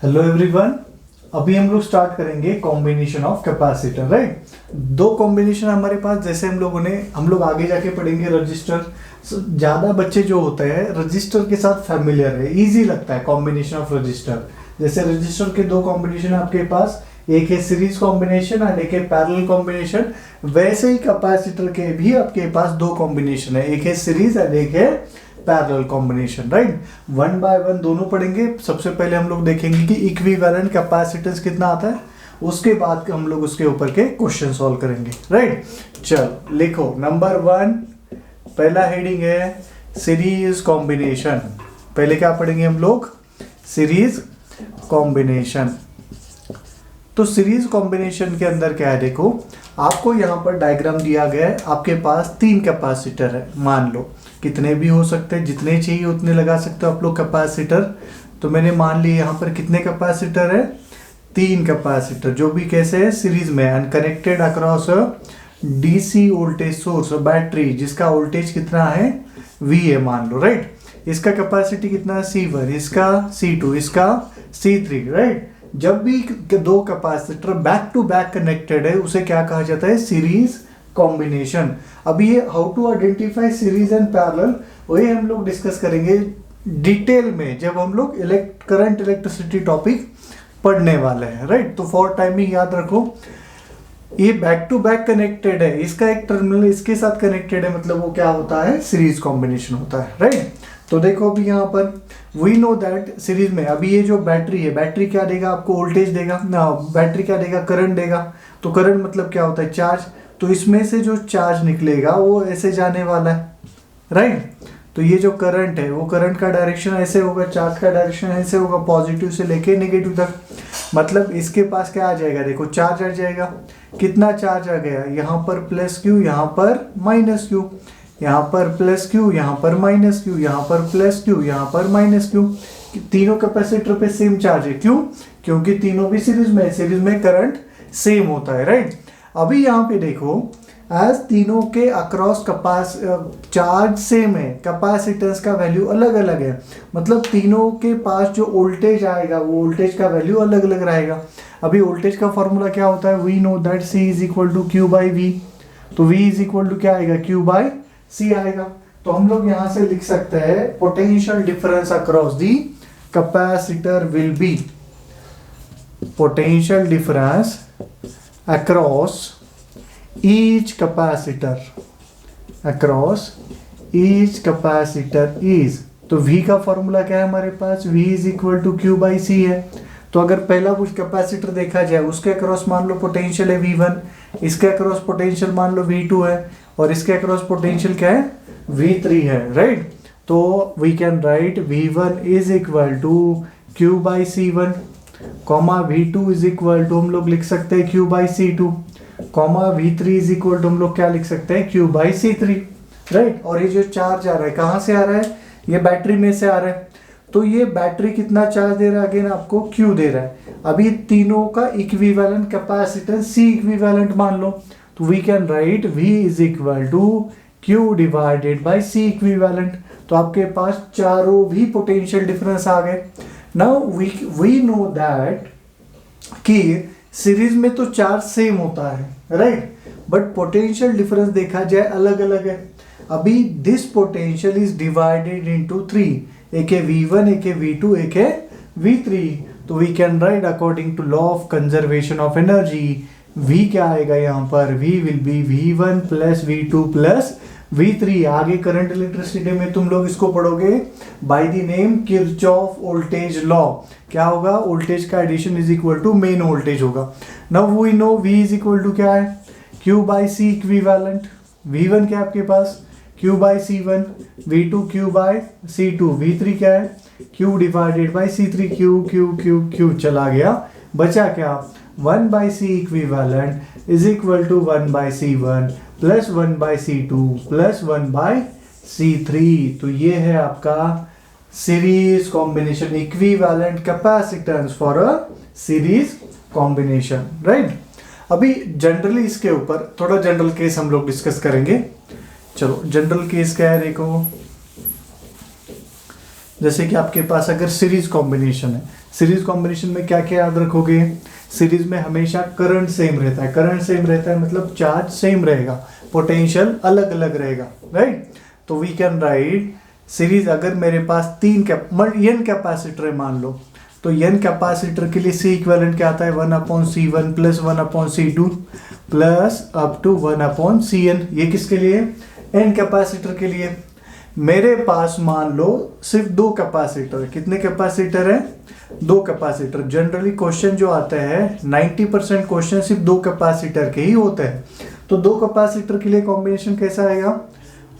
Hello everyone. अभी हम लोग स्टार्ट करेंगे कॉम्बिनेशन ऑफ कैपेसिटर, राइट। दो कॉम्बिनेशन हमारे पास, जैसे हम लोग आगे जाके पढ़ेंगे रजिस्टर। ज़्यादा बच्चे जो होते हैं रजिस्टर के साथ फैमिलियर है, इजी लगता है कॉम्बिनेशन ऑफ रजिस्टर। जैसे रजिस्टर के दो कॉम्बिनेशन आपके पास, एक है सीरीज कॉम्बिनेशन और एक है पैरेलल कॉम्बिनेशन। वैसे ही कैपेसिटर के भी आपके पास दो कॉम्बिनेशन है, एक है सीरीज और एक है parallel combination, right. One by one दोनों पढ़ेंगे। सबसे पहले हम लोग देखेंगे कि इक्विवेलेंट कैपेसिटेंस कितना आता है, उसके बाद हम लोग उसके ऊपर के क्वेश्चन सॉल्व करेंगे, राइट। चलो लिखो, नंबर 1 पहला हेडिंग है सीरीज कॉम्बिनेशन। पहले क्या पढ़ेंगे हम लोग, सीरीज कॉम्बिनेशन। तो सीरीज कॉम्बिनेशन के अंदर क्या है, देखो आपको यहाँ पर डायग्राम दिया गया है। आपके पास 3 कैपेसिटर है, मान लो कितने भी हो सकते हैं, जितने चाहिए उतने लगा सकते हो आप लोग कैपेसिटर। तो मैंने मान लिया यहाँ पर कितने कैपेसिटर है, 3 कैपेसिटर, जो भी कैसे है सीरीज में and connected across DC voltage source और बैटरी, जिसका वोल्टेज कितना है V है मान लो, राइट। इसका कैपेसिटी कितना है C1, इसका C2, इसका C3, राइट। जब भी दो capacitor back to back connected है उसे क्या कहा जाता है, सीरीज कॉम्बिनेशन। अभी ये how to identify series and parallel वही हम लोग डिस्कस करेंगे डिटेल में जब हम लोग करंट इलेक्ट्रिसिटी टॉपिक पढ़ने वाले हैं, राइट। तो फॉर टाइमिंग याद रखो, ये बैक टू बैक कनेक्टेड है, इसका एक टर्मिनल इसके साथ कनेक्टेड है, मतलब वो क्या होता है, सीरीज कॉम्बिनेशन होता है, राइट। तो देखो अभी यहाँ पर वी नो दैट सीरीज में अभी ये जो बैटरी है, बैटरी क्या देगा आपको, वोल्टेज देगा ना, बैटरी क्या देगा, करंट देगा। तो करंट मतलब क्या होता है, चार्ज। तो इसमें से जो चार्ज निकलेगा वो ऐसे जाने वाला है, राइट। तो ये जो करंट है वो करंट का डायरेक्शन ऐसे होगा, चार्ज का डायरेक्शन ऐसे होगा, पॉजिटिव से लेके नेगेटिव तक। मतलब इसके पास क्या आ जाएगा, देखो चार्ज आ जाएगा। कितना चार्ज आ गया, यहाँ पर प्लस क्यू, यहाँ पर माइनस क्यू, यहाँ पर प्लस क्यू, यहाँ पर माइनस क्यू, यहाँ पर प्लस क्यू, यहाँ पर माइनस क्यू। तीनों कैपेसिटर पे सेम चार्ज है, क्यों, क्योंकि तीनों भी सीरीज में करंट सेम होता है, राइट। अभी यहाँ पे देखो, एज तीनों के अक्रॉस चार्ज सेम है, कैपेसिटेंस का वैल्यू अलग अलग है, मतलब तीनों के पास जो वोल्टेज आएगा वो वोल्टेज का वैल्यू अलग अलग रहेगा। अभी वोल्टेज का फॉर्मूला क्या होता है, we know that C is equal to Q by V. तो V इज इक्वल टू क्या आएगा, क्यू बाई C आएगा। तो हम लोग यहाँ से लिख सकते हैं potential difference across the capacitor will be, potential difference across each capacitor is, तो V का फॉर्मूला क्या है हमारे पास, V is equal to Q by C है। तो अगर पहला कुछ कैपेसिटर देखा जाए उसके अक्रॉस मान लो पोटेंशियल है V1, इसके अक्रॉस पोटेंशियल मान लो V2 है, और इसके अक्रॉस पोटेंशियल क्या है, V3 है, राइट। तो we can write V1 is equal to Q by C1, comma V2 is equal to हम लोग लिख सकते हैं Q by C2, comma V3 is equal to हम लोग क्या लिख सकते हैं, क्यू बाई C3, राइट। और ये जो चार्ज आ रहा है कहाँ से आ रहा है, ये बैटरी में से आ रहा है। तो ये बैटरी कितना चार्ज दे रहा है, अगेन आपको Q दे रहा है। अभी तीनों का इक्विवेलेंट कैपेसिटेंस C इक्विवेलेंट मान लो, तो we can write V is equal to Q divided by C equivalent. तो आपके पास चारों भी पोटेंशियल डिफरेंस आ गए। नाउ वी नो दैट कि सीरीज में तो चार्ज सेम होता है, राइट, बट पोटेंशियल डिफरेंस देखा जाए अलग अलग है। अभी this potential is divided into 3, एक है V1, एक है V2, एक है V3। तो we can write according to law of conservation of energy, V क्या आएगा यहाँ पर, V will be V1 plus V2 plus V3। आगे करंट इलेक्ट्रिसिटी में तुम लोग इसको पढ़ोगे by the name Kirchhoff voltage law. क्या होगा, वोल्टेज का addition is equal to main voltage होगा। Now we know V is equal to क्या है, Q by C equivalent. V1 क्या है आपके पास, Q by C1, V2 Q by C2, V3 क्या है, Q divided by C3, Q चला गया, बचा क्या, 1 by C equivalent is equal to 1 by C1 plus 1 by C2 plus 1 by C3। तो ये है आपका series combination, equivalent capacitance for a series combination, right. अभी जनरली इसके ऊपर थोड़ा जनरल केस हम लोग डिस्कस करेंगे। चलो जनरल केस क्या है, देखो जैसे कि आपके पास अगर सीरीज कॉम्बिनेशन है, सीरीज कॉम्बिनेशन में क्या क्या याद रखोगे? सीरीज में हमेशा करंट सेम रहता है, करंट सेम रहता है मतलब चार्ज सेम रहेगा, पोटेंशियल अलग अलग रहेगा, राइट। तो वी कैन राइट सीरीज, अगर मेरे पास n कैपेसिटर है मान लो, तो n कैपेसिटर के लिए C इक्विवेलेंट क्या आता है? 1/C1 plus 1/C2 plus up to 1/Cn। ये किसके लिए? n कैपेसिटर के लिए। मेरे पास मान लो सिर्फ 2 कैपेसिटर है। कितने कैपेसिटर है? 2 कैपेसिटर। जनरली क्वेश्चन जो आता है 90% क्वेश्चन सिर्फ 2 कैपेसिटर के ही होते हैं। तो 2 कैपेसिटर के लिए कॉम्बिनेशन कैसा आएगा?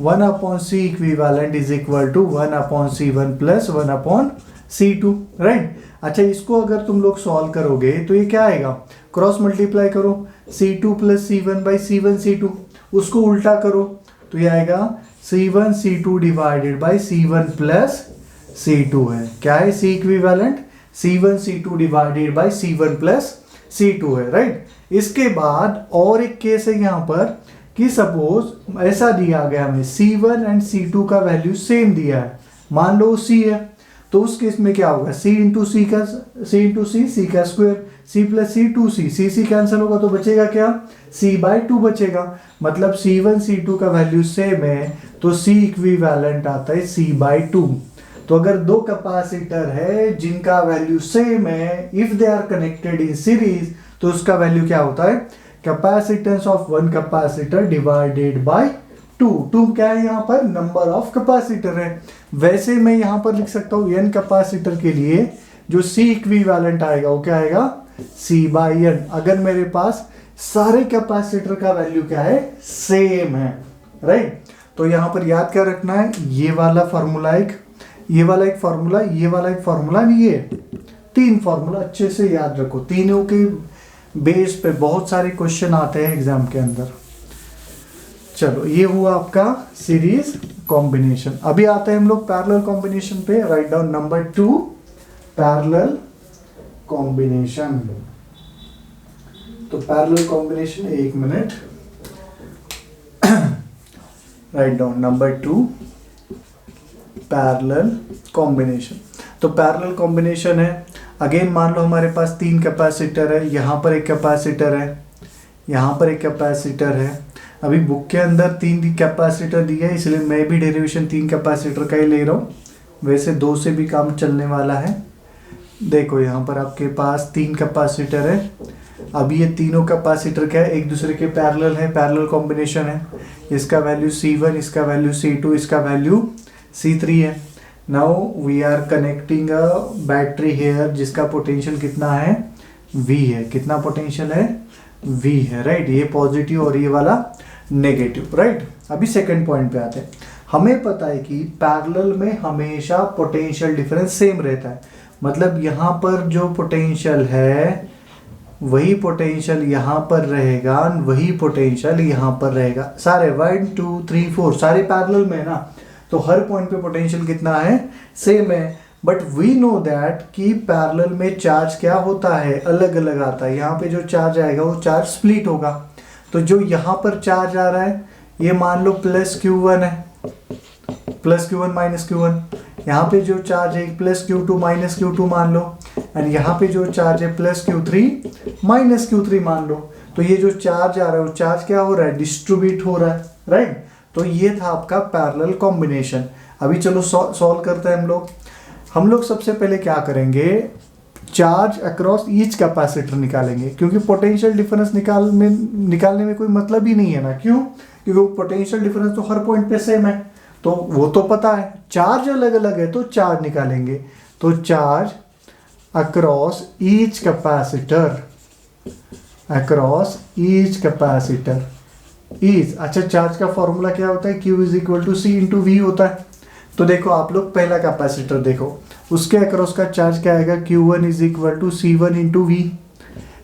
1/C equivalent is equal to 1/C1 plus 1/C2, right. अच्छा, इसको अगर तुम लोग सॉल्व करोगे तो ये क्या आएगा? क्रॉस मल्टीप्लाई करो, C2 plus C1 by C1 C2, उसको उल्टा करो तो ये आएगा C1 C2 divided by C1 plus C2 है। क्या है? C equivalent C1 C2 divided by C1 plus C2 है, राइट। इसके बाद और एक केस है यहाँ पर कि सपोज ऐसा दिया गया हमें C1 एंड C2 का वैल्यू सेम दिया है, मान लो C है, तो उस केस में क्या होगा? C इंटू सी का square, C plus C 2C, C cancel होगा तो बचेगा क्या? C/2 बचेगा। मतलब C1 C2 का वैल्यू सेम है तो C इक्विवेलेंट आता है C/2। तो अगर 2 कैपेसिटर है जिनका वैल्यू सेम है, if they are connected in series, तो उसका वैल्यू क्या होता है? Capacitance of 1 capacitor divided by 2 क्या है यहाँ पर? नंबर ऑफ कैपेसिटर है। वैसे मैं यहाँ पर लिख सकता हूँ n कैपेसिटर के लिए जो C इक्विवेलेंट आएगा वो क्या आएगा? C/n। अगर मेरे पास सारे कैपेसिटर का वैल्यू क्या है? सेम है, राइट। तो यहाँ पर याद क्या रखना है? ये वाला फॉर्मूला ये वाला एक फॉर्मूला, ये वाला एक फॉर्मूला, ये 3 फॉर्मूला अच्छे से याद रखो। तीनों के बेस पे बहुत सारे क्वेश्चन आते हैं एग्जाम के अंदर। चलो, ये हुआ आपका सीरीज कॉम्बिनेशन। अभी आते हैं हम लोग पैरेलल कॉम्बिनेशन पे। Write down number 2, parallel combination. तो parallel combination, 1 minute. Write down number 2, parallel combination. तो पैरेलल कॉम्बिनेशन है, अगेन मान लो हमारे पास 3 कैपेसिटर है, यहाँ पर एक कैपेसिटर है, यहाँ पर एक कैपेसिटर है। अभी बुक के अंदर 3 कैपेसिटर दिया है, इसलिए मैं भी डेरिवेशन 3 कैपेसिटर का ही ले रहा हूँ। वैसे 2 से भी काम चलने वाला है। देखो यहाँ पर आपके पास 3 कैपेसिटर है। अभी ये तीनों कैपेसिटर क्या है? एक दूसरे के पैरेलल है, पैरेलल कॉम्बिनेशन है। इसका वैल्यू C1, इसका वैल्यू C2, इसका वैल्यू C3 है। Now we are connecting a battery here जिसका पोटेंशियल कितना है? V है। कितना पोटेंशियल है? V है, राइट। ये पॉजिटिव और ये वाला नेगेटिव, राइट। अभी सेकंड पॉइंट पे आते हैं। हमें पता है कि पैरेलल में हमेशा पोटेंशियल डिफरेंस सेम रहता है। मतलब यहाँ पर जो पोटेंशियल है वही पोटेंशियल यहाँ पर रहेगा, वही पोटेंशियल यहाँ पर रहेगा। सारे 1 2 3 4 सारे पैरेलल में है ना, तो हर पॉइंट पे पोटेंशियल कितना है? सेम है। बट वी नो दैट कि पैरेलल में चार्ज क्या होता है? अलग अलग आता है। यहाँ पे जो चार्ज आएगा वो चार्ज स्प्लिट होगा। तो जो यहाँ पर चार्ज आ रहा है ये मान लो प्लस Q1 है, प्लस Q1 माइनस Q1। यहाँ पे जो चार्ज है प्लस Q2 माइनस Q2 मान लो, एंड यहाँ पे जो चार्ज है प्लस Q3 माइनस Q3 मान लो। तो ये जो चार्ज आ रहा है वो चार्ज क्या हो रहा है? डिस्ट्रीब्यूट हो रहा है, राइट। तो ये था आपका पैरेलल कॉम्बिनेशन। अभी चलो सॉल्व करते हैं हम लोग सबसे पहले क्या करेंगे? चार्ज अक्रॉस ईच कैपेसिटर निकालेंगे, क्योंकि पोटेंशियल डिफरेंस निकालने में कोई मतलब ही नहीं है ना। क्यों? क्योंकि पोटेंशियल डिफरेंस तो हर पॉइंट पे सेम है, तो वो तो पता है। चार्ज अलग अलग है तो चार्ज निकालेंगे। तो charge across each capacitor, across each capacitor is, अच्छा चार्ज का फॉर्मूला क्या होता है? Q is equal to C into V होता है। तो देखो आप लोग पहला कैपेसिटर देखो, उसके अक्रॉस का चार्ज क्या आएगा? Q1 is equal to C1 into V।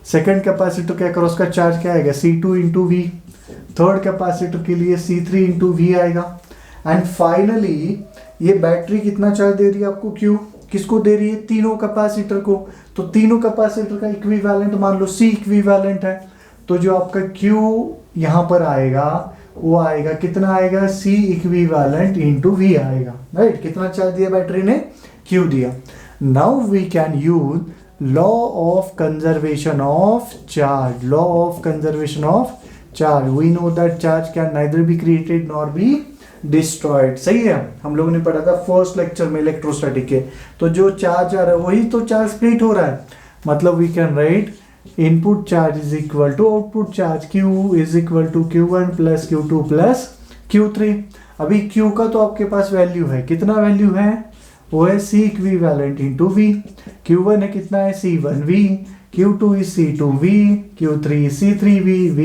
Second capacitor के अक्रॉस का चार्ज क्या आएगा? C2 into V। Third capacitor के लिए C3 इंटू V आएगा। एंड फाइनली ये बैटरी कितना चार्ज दे रही है आपको? Q किसको दे रही है? तीनों कैपेसिटर को। तो तीनों कैपेसिटर का इक्विवेलेंट मान लो C इक्विवेलेंट है, तो जो आपका Q यहाँ पर आएगा वो आएगा, कितना आएगा? C इक्विवेलेंट इंटू V आएगा, राइट। कितना चार्ज दिया बैटरी ने? Q दिया। Now we can use law of conservation of charge. Law of conservation of charge. We know that charge can neither be created nor be destroyed. सही है, हम लोगों ने पढ़ा था फर्स्ट लेक्चर में इलेक्ट्रोस्टैटिक के. तो जो चार्ज आ रहा है वही तो चार्ज क्रिएट हो रहा है. मतलब we can write input charge is equal to आउटपुट चार्ज. Q इज इक्वल टू Q1 plus Q2 plus Q3. अभी Q का तो आपके पास वैल्यू है. कितना वैल्यू है? वो है C equivalent into V. Q1 है कितना है? C1V. Q2 is C2V. Q3 is C3V.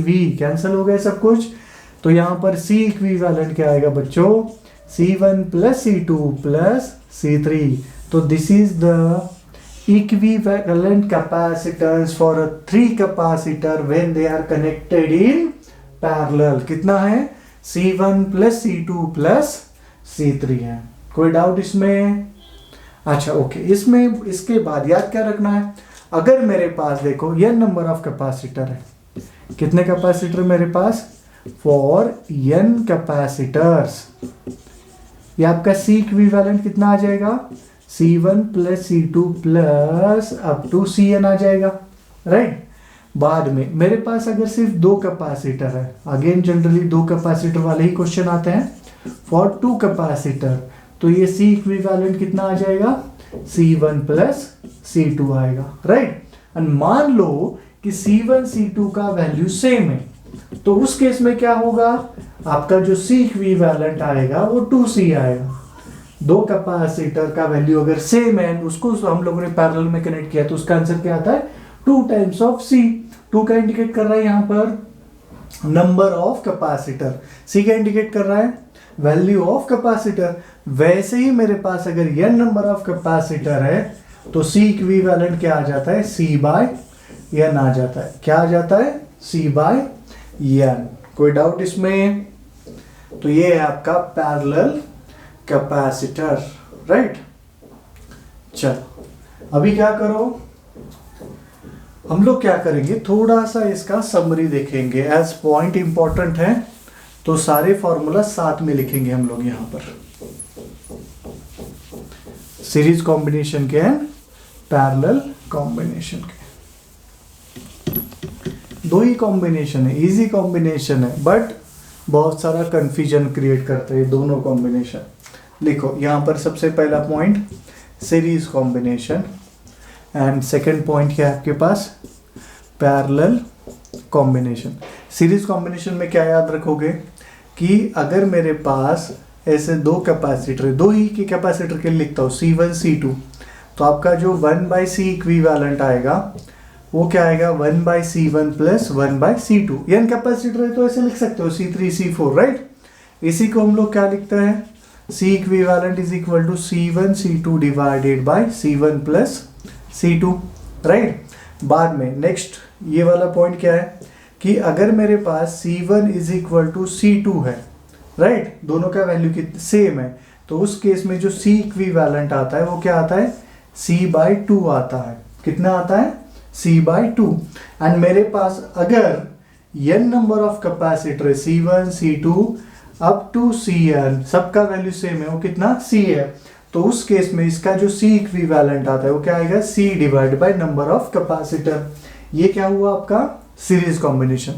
V cancel हो गया सब कुछ. तो यहाँ पर C इक्विवेलेंट क्या आएगा बच्चों? C1 plus C2 plus C3. तो this is the equivalent capacitance for a 3 capacitor when they are connected in parallel. कितना है? C1 plus C2 plus C3 है. कोई डाउट इसमें? अच्छा ओके. इसमें इसके बाद याद क्या रखना है? अगर मेरे पास देखो n नंबर ऑफ कैपेसिटर है. कितने कैपेसिटर मेरे पास? For n capacitors. ये आपका C इक्विवेलेंट कितना आ जाएगा? C1 plus C2 plus up to Cn आ जाएगा. राइट. बाद में मेरे पास अगर सिर्फ 2 कैपेसिटर है, अगेन जनरली 2 कैपेसिटर वाले ही क्वेश्चन आते हैं. फॉर 2 कैपेसिटर तो ये C इक्विवेलेंट कितना आ जाएगा? C1 प्लस C2 आएगा. राइट. एंड मान लो कि C1 C2 का वैल्यू सेम है, तो उस केस में क्या होगा? आपका जो C इक्विवेलेंट आएगा वो 2C आएगा. 2 कैपेसिटर का वैल्यू अगर सेम है, उसको हम लोगों ने पैरेलल में कनेक्ट किया, तो उसका आंसर क्या आता है? 2 टाइम्स ऑफ C. 2 का इंडिकेट कर रहा है यहाँ पर नंबर ऑफ कैपेसिटर. C का इंडिकेट कर रहा है वैल्यू ऑफ कैपेसिटर. वैसे ही मेरे पास अगर n नंबर ऑफ कैपेसिटर है तो C इक्विवेलेंट क्या आ जाता है? C बाय n आ जाता है. क्या आ जाता है? C by n. कोई डाउट इसमें? तो ये है आपका पैरेलल कैपेसिटर. राइट. चलो अभी क्या करो, हम लोग क्या करेंगे, थोड़ा सा इसका समरी देखेंगे. एज पॉइंट इंपॉर्टेंट है तो सारे फॉर्मूला साथ में लिखेंगे हम लोग यहां पर. सीरीज कॉम्बिनेशन के एंड पैरेलल कॉम्बिनेशन के 2 ही कॉम्बिनेशन है. इजी कॉम्बिनेशन है बट बहुत सारा कंफ्यूजन क्रिएट करते हैं दोनों कॉम्बिनेशन. लिखो यहां पर सबसे पहला point series combination and second point क्या है आपके पास? Parallel combination. सीरीज कॉम्बिनेशन में क्या याद रखोगे कि अगर मेरे पास ऐसे 2 कैपेसिटर, 2 ही के कैपेसिटर के लिए लिखता हूँ C1 C2, तो आपका जो 1/C इक्विवेलेंट आएगा वो क्या आएगा? 1/C1 plus 1/C2. n capacitor है तो ऐसे लिख सकते हो C3 C4. राइट. इसी को हम लोग क्या लिखते हैं? C equivalent is equal to C1 C2 divided by C1 plus C2. Right. बाद में नेक्स्ट ये वाला पॉइंट क्या है कि अगर मेरे पास C1 is equal to C2 है, राइट, दोनों का वैल्यू कितना सेम है, तो उस केस में जो C इक्विवेलेंट आता है वो क्या आता है? C/2 आता है. कितना आता है? C/2. एंड मेरे पास अगर n number of capacitor C1 C2 up to Cn सबका वैल्यू सेम है, वो कितना? C है. तो उस केस में इसका जो C इक्विवेलेंट आता है वो क्या आएगा? C divide by number of capacitor. ये क्या हुआ आपका? Series combination.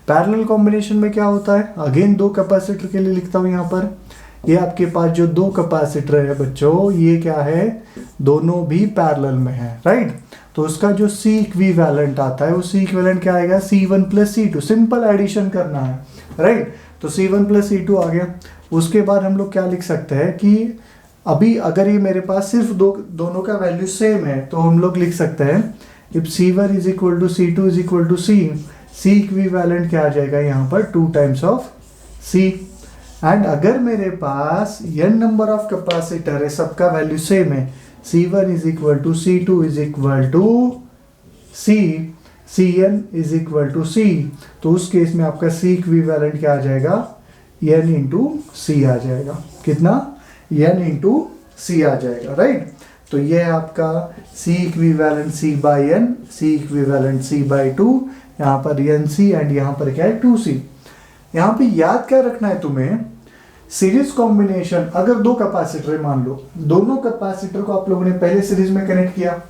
पैरेलल कॉम्बिनेशन में क्या होता है? अगेन 2 कैपेसिटर के लिए लिखता हूं यहां पर. ये आपके पास जो 2 कैपेसिटर है बच्चों, ये क्या है? दोनों भी पैरेलल में है. राइट. तो उसका जो C इक्विवेलेंट आता है वो C इक्विवेलेंट क्या आएगा? C1 plus C2. Simple addition करना है. राइट. तो C1 प्लस C2 आ गया. उसके बाद हम लोग क्या लिख सकते हैं कि अभी अगर ये मेरे पास सिर्फ दोनों का वैल्यू सेम है तो हम लोग लिख सकते हैं if C1 is equal to C2 is equal to C equivalent क्या आ जाएगा यहाँ पर? 2 टाइम्स ऑफ C. एंड अगर मेरे पास n नंबर ऑफ कैपेसिटर है, सबका वैल्यू सेम है, C1 is equal to C2 is equal to C, Cn is equal to C, तो उस केस में आपका C इक्विवेलेंट क्या आ जाएगा? n इंटू C आ जाएगा. कितना? n इंटू C आ जाएगा. राइट. तो ये है आपका C equivalent C/n, C equivalent C/2, यहाँ पर NC एंड यहाँ पर क्या है? 2C. यहाँ पे याद क्या रखना है तुम्हें सीरीज कॉम्बिनेशन, अगर दो कैपेसिटर है मान लो, दोनों कैपेसिटर को आप लोगों ने पहले सीरीज में कनेक्ट किया,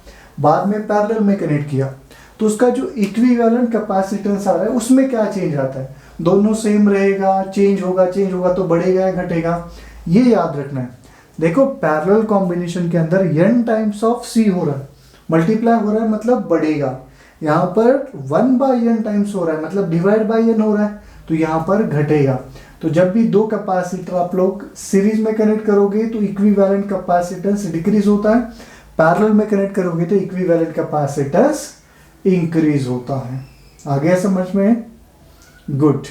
बाद में पैरेलल में कनेक्ट किया, तो उसका जो इक्विवेलेंट कैपेसिटेंस आ रहा है उसमें क्या चेंज आता है? दोनों सेम रहेगा, चेंज होगा तो बढ़ेगा या घटेगा, ये याद रखना है। देखो पैरेलल कॉम्बिनेशन के अंदर n टाइम्स ऑफ c हो रहा है, मल्टीप्लाई हो रहा है मतलब बढ़ेगा, यहाँ पर 1/n टाइम्स हो रहा है मतलब डिवाइड बाय n हो रहा है, तो यहाँ पर घटेगा। तो जब भी दो कैपेसिटर आप लोग सीरीज में कनेक्ट करोगे तो इक्विवेलेंट कैपेसिटेंस डिक्रीज होता है, पैरेलल में कनेक्ट करोगे तो इक्विवेलेंट कैपेसिटेंस इंक्रीज होता है। आ गया समझ में? गुड।